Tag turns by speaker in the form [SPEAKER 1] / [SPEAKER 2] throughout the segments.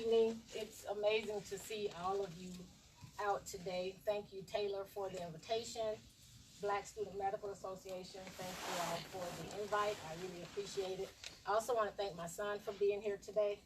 [SPEAKER 1] evening. It's amazing to see all of you out today. Thank you, Taylor, for the invitation. Black Student Medical Association, thank you all for the invite. I really appreciate it. I also want to thank my son for being here today.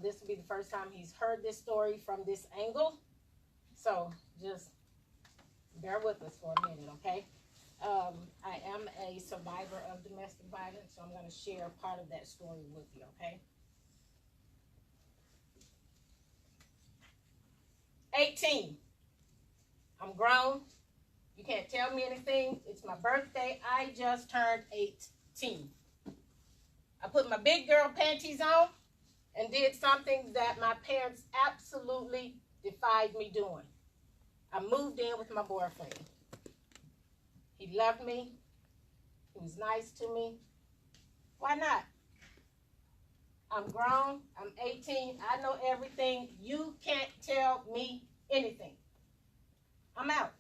[SPEAKER 1] This will be the first time he's heard this story from this angle. So just bear with us for a minute, okay? I am a survivor of domestic violence, so I'm going to share part of that story with you, okay? 18. I'm grown. You can't tell me anything. It's my birthday. I just turned 18. I put my big girl panties on and did something that my parents absolutely defied me doing. I moved in with my boyfriend. He loved me. He was nice to me. Why not? I'm grown. I'm 18. I know everything. You can't tell me anything. I'm out.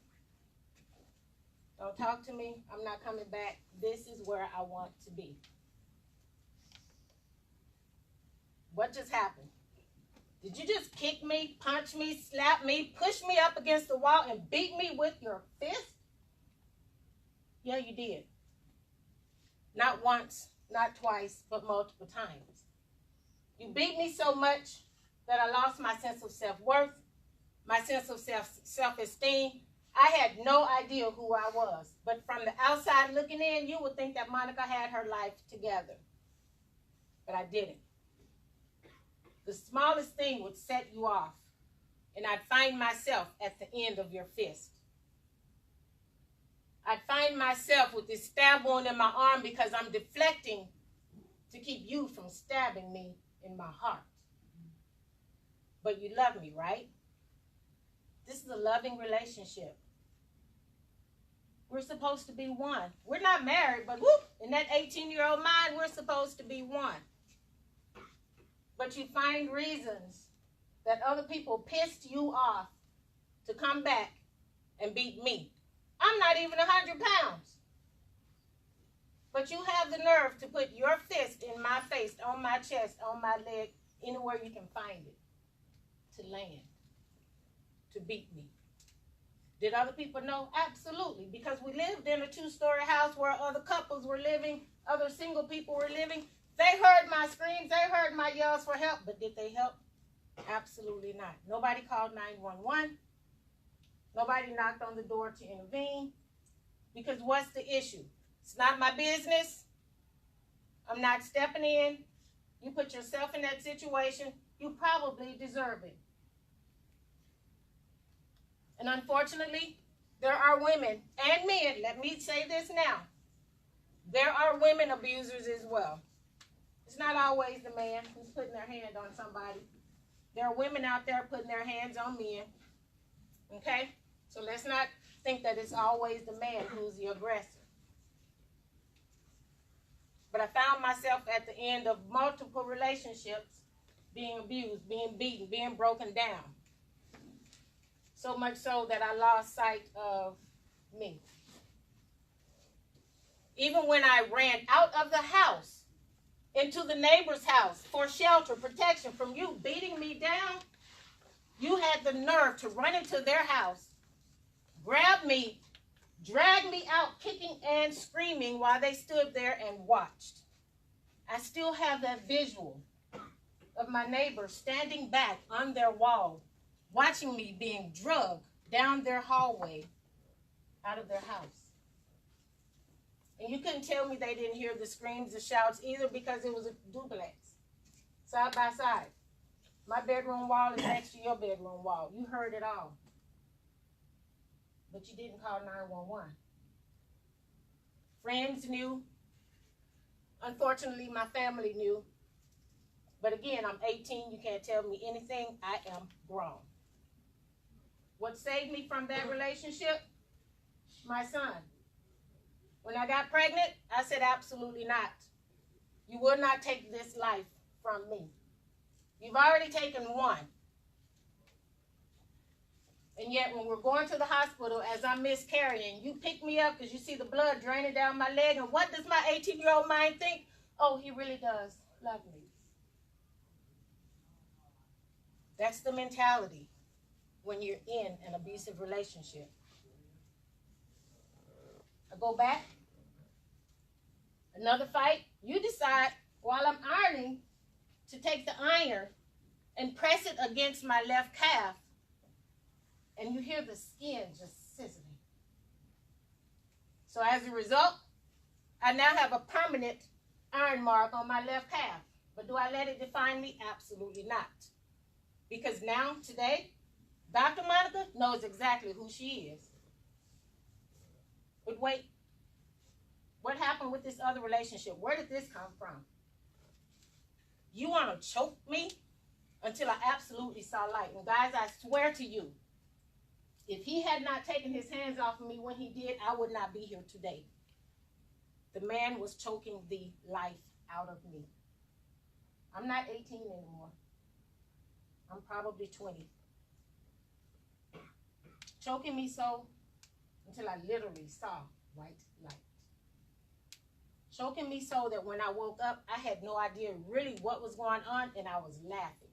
[SPEAKER 1] Don't talk to me. I'm not coming back. This is where I want to be. What just happened? Did you just kick me, punch me, slap me, push me up against the wall, and beat me with your fist? Yeah, you did. Not once, not twice, but multiple times. You beat me so much that I lost my sense of self-worth, my sense of self-esteem. I had no idea who I was. But from the outside looking in, you would think that Monica had her life together. But I didn't. The smallest thing would set you off, and I'd find myself at the end of your fist. I'd find myself with this stab wound in my arm because I'm deflecting to keep you from stabbing me in my heart. But you love me, right? This is a loving relationship. We're supposed to be one. We're not married, but whoop, in that 18-year-old mind, we're supposed to be one. But you find reasons that other people pissed you off to come back and beat me. I'm not even 100 pounds. But you have the nerve to put your fist in my face, on my chest, on my leg, anywhere you can find it, to land, to beat me. Did other people know? Absolutely, because we lived in a two-story house where other couples were living, other single people were living. They heard my screams, they heard my yells for help, but did they help? Absolutely not. Nobody called 911. Nobody knocked on the door to intervene. Because what's the issue? It's not my business. I'm not stepping in. You put yourself in that situation, you probably deserve it. And unfortunately, there are women and men, let me say this now, there are women abusers as well. It's not always the man who's putting their hand on somebody. There are women out there putting their hands on men. Okay? So let's not think that it's always the man who's the aggressor. But I found myself at the end of multiple relationships being abused, being beaten, being broken down. So much so that I lost sight of me. Even when I ran out of the house, into the neighbor's house for shelter, protection from you beating me down, you had the nerve to run into their house, grab me, drag me out kicking and screaming while they stood there and watched. I still have that visual of my neighbor standing back on their wall, watching me being drugged down their hallway out of their house. And you couldn't tell me they didn't hear the screams, the shouts, either, because it was a duplex, side by side. My bedroom wall is next to your bedroom wall. You heard it all. But you didn't call 911. Friends knew. Unfortunately, my family knew. But again, I'm 18. You can't tell me anything. I am grown. What saved me from that relationship? My son. When I got pregnant, I said, absolutely not. You will not take this life from me. You've already taken one. And yet when we're going to the hospital as I'm miscarrying, you pick me up because you see the blood draining down my leg. And what does my 18-year-old mind think? Oh, he really does love me. That's the mentality when you're in an abusive relationship. I go back. Another fight. You decide while I'm ironing to take the iron and press it against my left calf, and you hear the skin just sizzling. So as a result, I now have a permanent iron mark on my left calf. But do I let it define me? Absolutely not. Because now, today, Dr. Monica knows exactly who she is. But wait, what happened with this other relationship? Where did this come from? You want to choke me until I absolutely saw light. And guys, I swear to you, if he had not taken his hands off of me when he did, I would not be here today. The man was choking the life out of me. I'm not 18 anymore. I'm probably 20. Choking me so until I literally saw white light. Choking me so that when I woke up, I had no idea really what was going on, and I was laughing.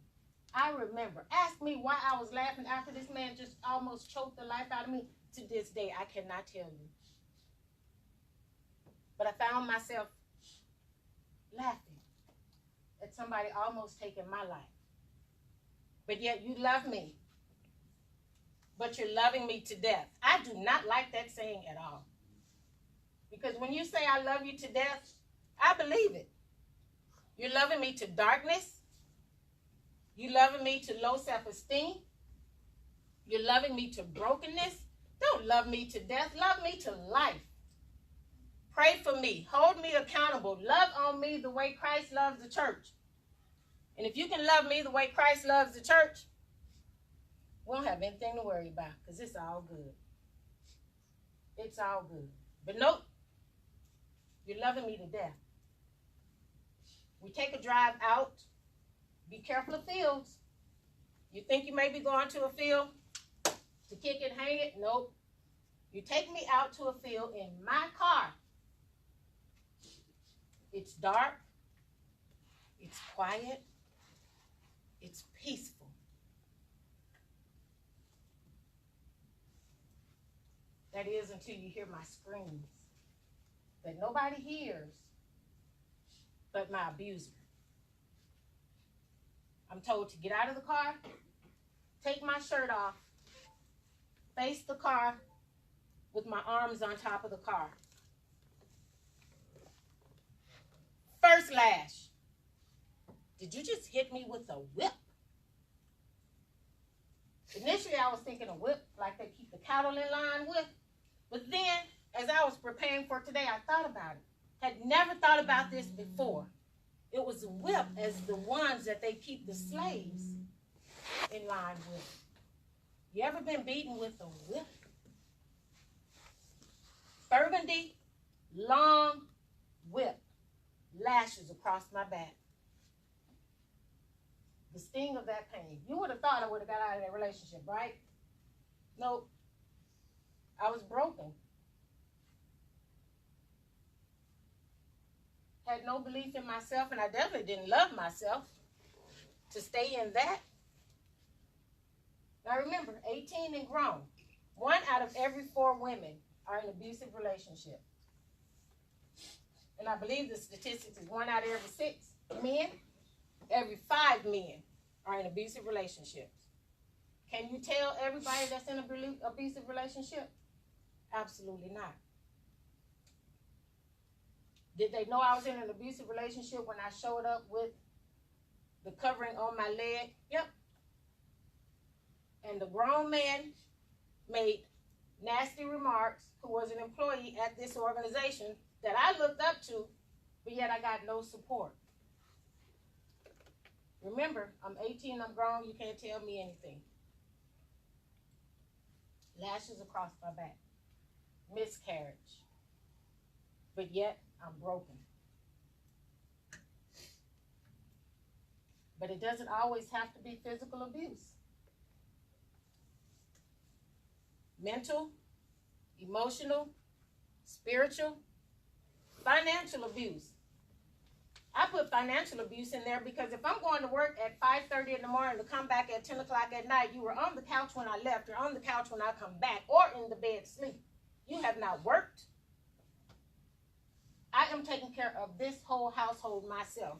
[SPEAKER 1] I remember. Ask me why I was laughing after this man just almost choked the life out of me. To this day, I cannot tell you. But I found myself laughing at somebody almost taking my life. But yet you love me. But you're loving me to death. I do not like that saying at all. Because when you say I love you to death, I believe it. You're loving me to darkness. You're loving me to low self-esteem. You're loving me to brokenness. Don't love me to death. Love me to life. Pray for me. Hold me accountable. Love on me the way Christ loves the church. And if you can love me the way Christ loves the church, we don't have anything to worry about because it's all good. It's all good. But nope, you're loving me to death. We take a drive out. Be careful of fields. You think you may be going to a field to kick it, hang it? Nope. You take me out to a field in my car. It's dark. It's quiet. It's peaceful. That is until you hear my screams that nobody hears but my abuser. I'm told to get out of the car, take my shirt off, face the car with my arms on top of the car. First lash. Did you just hit me with a whip? Initially, I was thinking a whip like they keep the cattle in line with. But then, as I was preparing for today, I thought about it. Had never thought about this before. It was a whip as the ones that they keep the slaves in line with. You ever been beaten with a whip? Burgundy, long whip, lashes across my back. The sting of that pain. You would have thought I would have got out of that relationship, right? Nope. I was broken. Had no belief in myself, and I definitely didn't love myself to stay in that. Now remember, 18 and grown. 1 out of every 4 women are in abusive relationship. And I believe the statistics is 1 out of every 6 men, every 5 men are in abusive relationships. Can you tell everybody that's in an abusive relationship? Absolutely not. Did they know I was in an abusive relationship when I showed up with the covering on my leg? Yep. And the grown man made nasty remarks, who was an employee at this organization that I looked up to, but yet I got no support. Remember, I'm 18, I'm grown, you can't tell me anything. Lashes across my back. Miscarriage. But yet, I'm broken. But it doesn't always have to be physical abuse. Mental, emotional, spiritual, financial abuse. I put financial abuse in there, because if I'm going to work at 5:30 in the morning to come back at 10 o'clock at night, you were on the couch when I left, you're on the couch when I come back, or in the bed sleep. You have not worked. I am taking care of this whole household myself.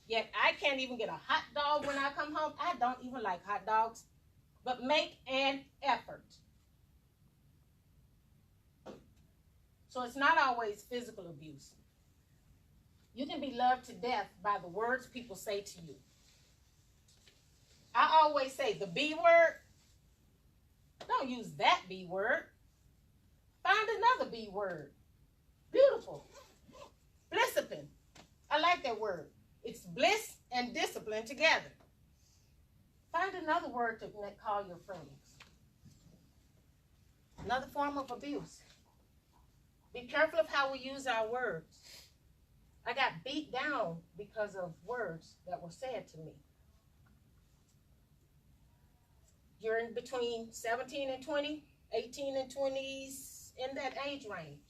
[SPEAKER 1] Yet I can't even get a hot dog when I come home. I don't even like hot dogs. But make an effort. So it's not always physical abuse. You can be loved to death by the words people say to you. I always say the B word. Don't use that B word. Find another B word. Beautiful. Blissipin. I like that word. It's bliss and discipline together. Find another word to call your friends. Another form of abuse. Be careful of how we use our words. I got beat down because of words that were said to me. You're in between 17 and 20, 18 and 20s, in that age range.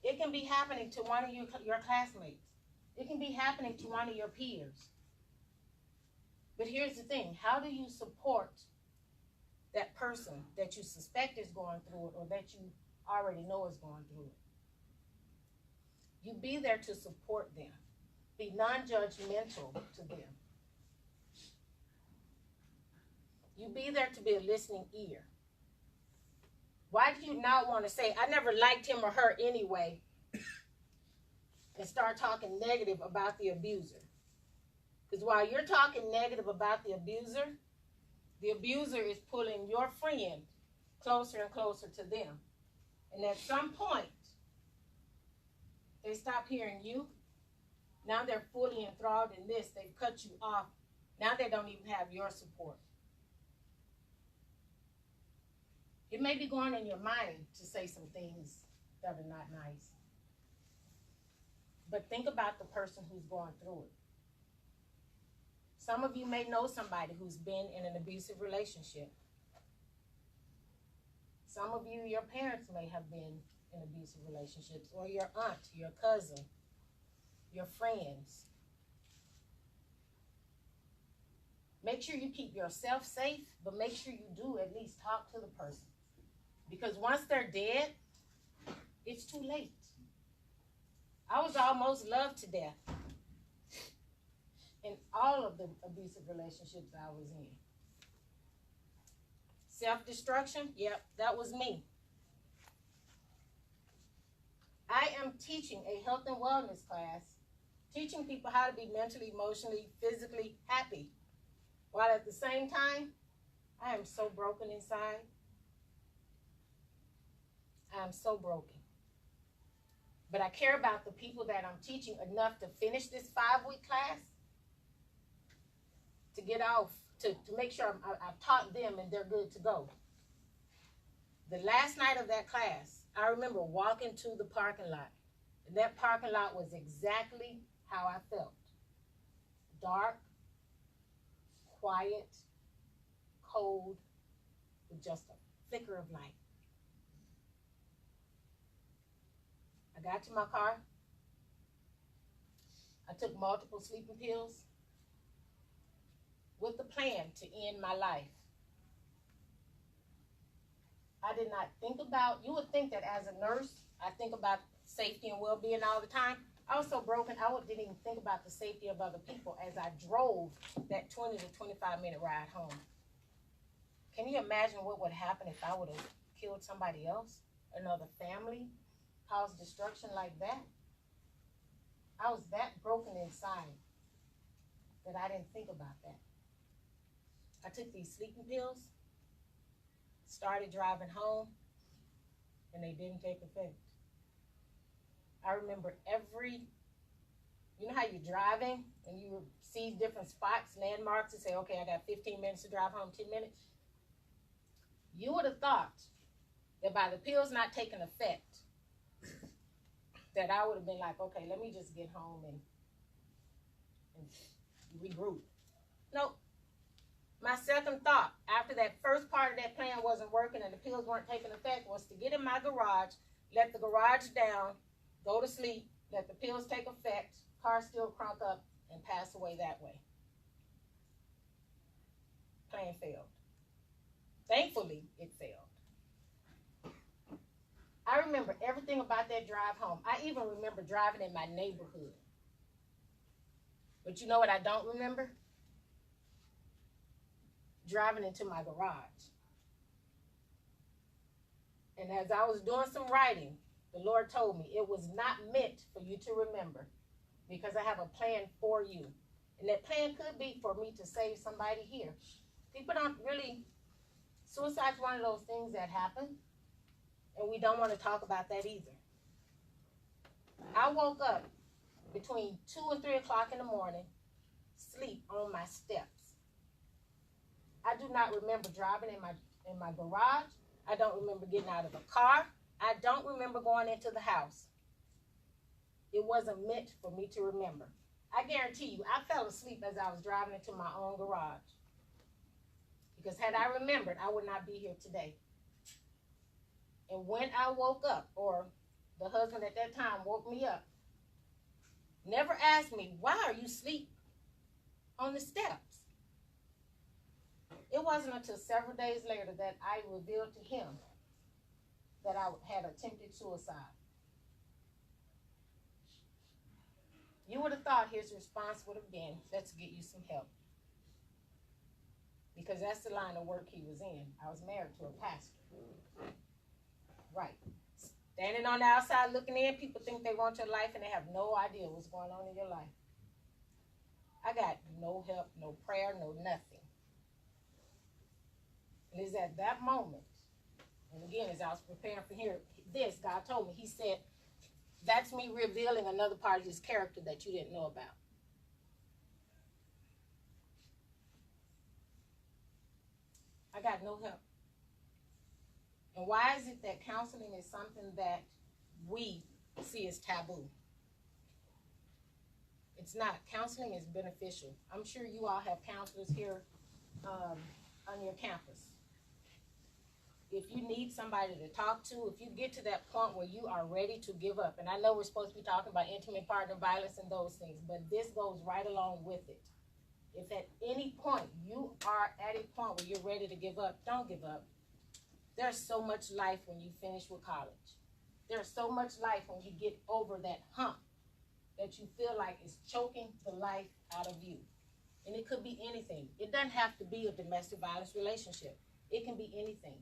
[SPEAKER 1] It can be happening to one of your classmates. It can be happening to one of your peers. But here's the thing. How do you support that person that you suspect is going through it, or that you already know is going through it? You be there to support them. Be non-judgmental to them. You be there to be a listening ear. Why do you not want to say, I never liked him or her anyway, and start talking negative about the abuser? Because while you're talking negative about the abuser is pulling your friend closer and closer to them. And at some point, they stop hearing you. Now they're fully enthralled in this. They've cut you off. Now they don't even have your support. It may be going in your mind to say some things that are not nice. But think about the person who's going through it. Some of you may know somebody who's been in an abusive relationship. Some of you, your parents may have been in abusive relationships, or your aunt, your cousin, your friends. Make sure you keep yourself safe, but make sure you do at least talk to the person. Because once they're dead, it's too late. I was almost loved to death in all of the abusive relationships I was in. Self-destruction, yep, that was me. I am teaching a health and wellness class, teaching people how to be mentally, emotionally, physically happy, while at the same time, I am so broken inside. I am so broken. But I care about the people that I'm teaching enough to finish this 5-week class, to get off, to make sure I've taught them and they're good to go. The last night of that class, I remember walking to the parking lot. And that parking lot was exactly how I felt. Dark, quiet, cold, with just a flicker of light. I got to my car. I took multiple sleeping pills with the plan to end my life. I did not think about, you would think that as a nurse, I think about safety and well-being all the time. I was so broken, I didn't even think about the safety of other people as I drove that 20 to 25-minute ride home. Can you imagine what would happen if I would have killed somebody else, another family, caused destruction like that? I was that broken inside that I didn't think about that. I took these sleeping pills, started driving home, and they didn't take effect. I remember you know how you're driving and you see different spots, landmarks, and say, okay, I got 15 minutes to drive home, 10 minutes. You would have thought that by the pills not taking effect, that I would have been like, okay, let me just get home and regroup. Nope. My second thought, after that first part of that plan wasn't working and the pills weren't taking effect, was to get in my garage, let the garage down, go to sleep, let the pills take effect, car still crunk up, and pass away that way. Plan failed. Thankfully, it failed. I remember everything about that drive home. I even remember driving in my neighborhood. But you know what I don't remember? Driving into my garage. And as I was doing some writing, the Lord told me it was not meant for you to remember, because I have a plan for you. And that plan could be for me to save somebody here. People don't really, suicide's one of those things that happen, and we don't want to talk about that either. I woke up between 2 and 3 o'clock in the morning, sleep on my steps. I do not remember driving in my garage. I don't remember getting out of the car. I don't remember going into the house. It wasn't meant for me to remember. I guarantee you, I fell asleep as I was driving into my own garage. Because had I remembered, I would not be here today. And when I woke up, or the husband at that time woke me up, never asked me, why are you asleep on the steps? It wasn't until several days later that I revealed to him that I had attempted suicide. You would have thought his response would have been, let's get you some help. Because that's the line of work he was in. I was married to a pastor. Right. Standing on the outside looking in, people think they want your life and they have no idea what's going on in your life. I got no help, no prayer, no nothing. And it's at that moment, and again, as I was preparing for this, God told me, he said, that's me revealing another part of his character that you didn't know about. I got no help. And why is it that counseling is something that we see as taboo? It's not. Counseling is beneficial. I'm sure you all have counselors here on your campus. If you need somebody to talk to, if you get to that point where you are ready to give up, and I know we're supposed to be talking about intimate partner violence and those things, but this goes right along with it. If at any point you are at a point where you're ready to give up, don't give up. There's so much life when you finish with college. There's so much life when you get over that hump that you feel like it's choking the life out of you. And it could be anything. It doesn't have to be a domestic violence relationship. It can be anything.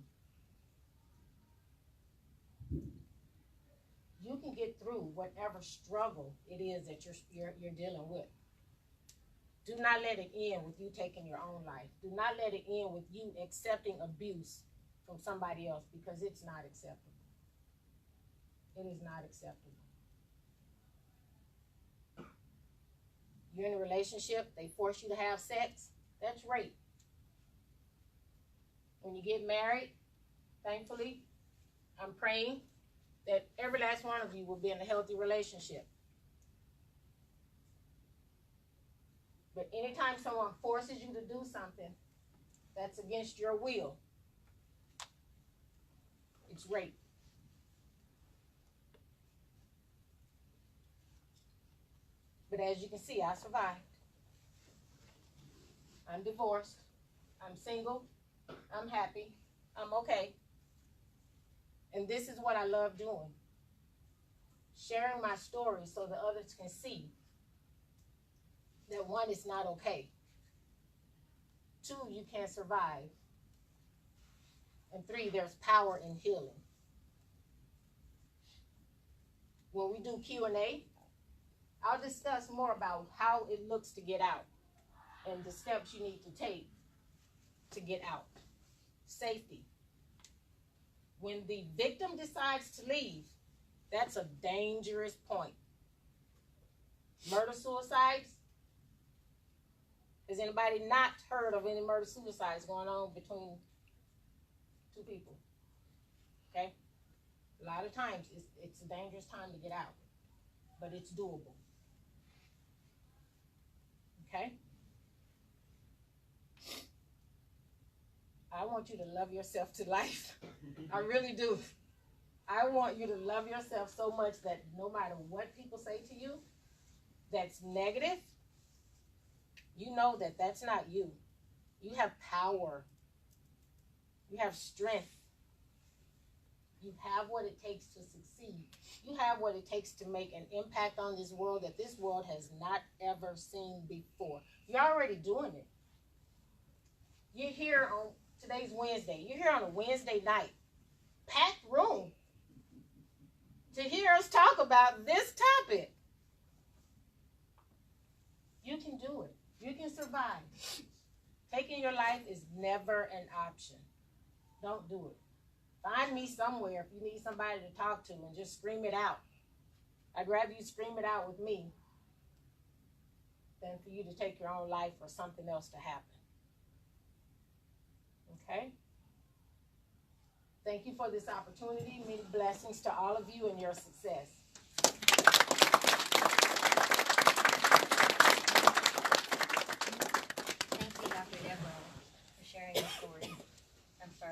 [SPEAKER 1] You can get through whatever struggle it is that you're dealing with. Do not let it end with you taking your own life. Do not let it end with you accepting abuse from somebody else, because it's not acceptable. It is not acceptable. You're in a relationship, they force you to have sex, that's rape. When you get married, thankfully, I'm praying that every last one of you will be in a healthy relationship. But anytime someone forces you to do something that's against your will, it's rape. But as you can see, I survived. I'm divorced. I'm single. I'm happy. I'm okay. And this is what I love doing. Sharing my story so that others can see that, one, it's not okay. 2, you can survive. And 3, there's power in healing. When we do Q&A, I'll discuss more about how it looks to get out and the steps you need to take to get out. Safety. When the victim decides to leave, that's a dangerous point. Murder-suicides. Has anybody not heard of any murder-suicides going on between 2 people? Okay? A lot of times, it's a dangerous time to get out. But it's doable. Okay? I want you to love yourself to life. I really do. I want you to love yourself so much that no matter what people say to you that's negative, you know that that's not you. You have power. You have strength. You have what it takes to succeed. You have what it takes to make an impact on this world that this world has not ever seen before. You're already doing it. You're here on, today's Wednesday. You're here on a Wednesday night. Packed room. To hear us talk about this topic. You can do it. You can survive. Taking your life is never an option. Don't do it. Find me somewhere if you need somebody to talk to and just scream it out. I'd rather you scream it out with me than for you to take your own life or something else to happen. Okay? Thank you for this opportunity. Many blessings to all of you and your success.
[SPEAKER 2] Thank you, Dr. Deborah, for sharing your story and for